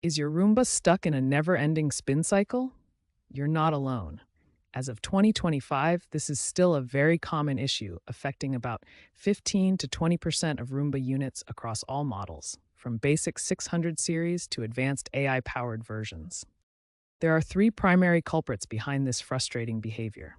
Is your Roomba stuck in a never-ending spin cycle? You're not alone. As of 2025, this is still a very common issue, affecting about 15 to 20% of Roomba units across all models, from basic 600 series to advanced AI-powered versions. There are three primary culprits behind this frustrating behavior.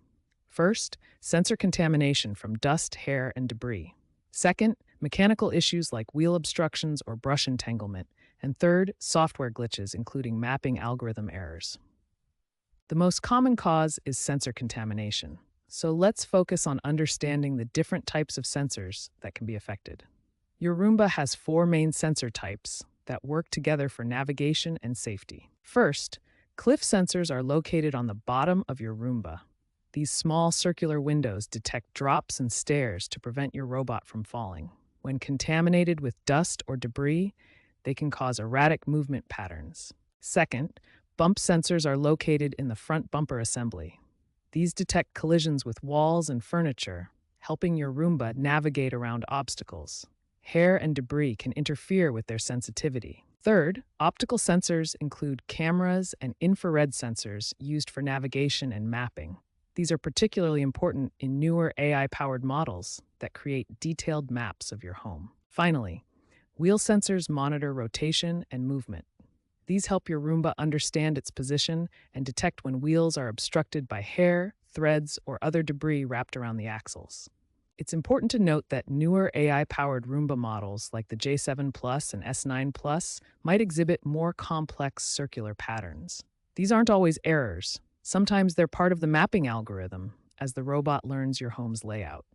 First, sensor contamination from dust, hair, and debris. Second, mechanical issues like wheel obstructions or brush entanglement. And third, software glitches, including mapping algorithm errors. The most common cause is sensor contamination. So let's focus on understanding the different types of sensors that can be affected. Your Roomba has four main sensor types that work together for navigation and safety. First, cliff sensors are located on the bottom of your Roomba. These small circular windows detect drops and stairs to prevent your robot from falling. When contaminated with dust or debris, they can cause erratic movement patterns. Second, bump sensors are located in the front bumper assembly. These detect collisions with walls and furniture, helping your Roomba navigate around obstacles. Hair and debris can interfere with their sensitivity. Third, optical sensors include cameras and infrared sensors used for navigation and mapping. These are particularly important in newer AI-powered models that create detailed maps of your home. Finally, wheel sensors monitor rotation and movement. These help your Roomba understand its position and detect when wheels are obstructed by hair, threads, or other debris wrapped around the axles. It's important to note that newer AI-powered Roomba models like the J7 Plus and S9 Plus might exhibit more complex circular patterns. These aren't always errors. Sometimes they're part of the mapping algorithm as the robot learns your home's layout.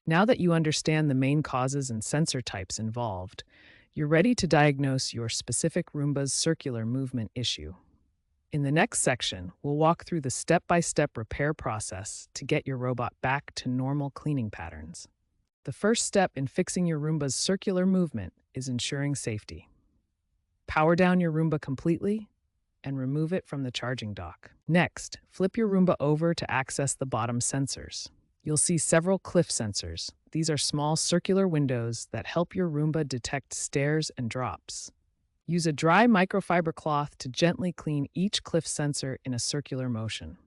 Now that you understand the main causes and sensor types involved, you're ready to diagnose your specific Roomba's circular movement issue. In the next section, we'll walk through the step-by-step repair process to get your robot back to normal cleaning patterns. The first step in fixing your Roomba's circular movement is ensuring safety. Power down your Roomba completely and remove it from the charging dock. Next, flip your Roomba over to access the bottom sensors. You'll see several cliff sensors. These are small circular windows that help your Roomba detect stairs and drops. Use a dry microfiber cloth to gently clean each cliff sensor in a circular motion.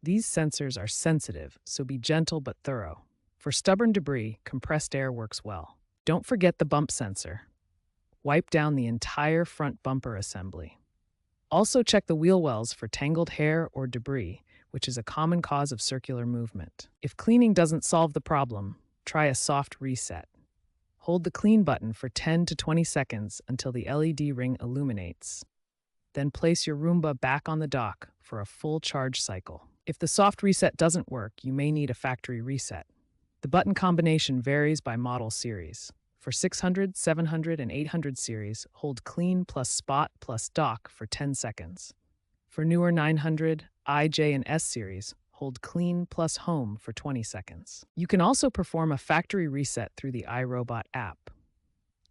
These sensors are sensitive, so be gentle but thorough. For stubborn debris, compressed air works well. Don't forget the bump sensor. Wipe down the entire front bumper assembly. Also check the wheel wells for tangled hair or debris, which is a common cause of circular movement. If cleaning doesn't solve the problem, try a soft reset. Hold the clean button for 10 to 20 seconds until the LED ring illuminates. Then place your Roomba back on the dock for a full charge cycle. If the soft reset doesn't work, you may need a factory reset. The button combination varies by model series. For 600, 700, and 800 series, hold clean plus spot plus dock for 10 seconds. For newer 900, I, J, and S series, hold clean plus home for 20 seconds. You can also perform a factory reset through the iRobot app.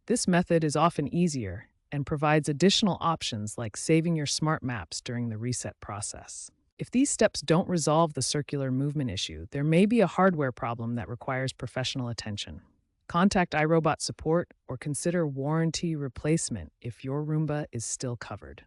This method is often easier and provides additional options like saving your smart maps during the reset process. If these steps don't resolve the circular movement issue, there may be a hardware problem that requires professional attention. Contact iRobot support or consider warranty replacement if your Roomba is still covered.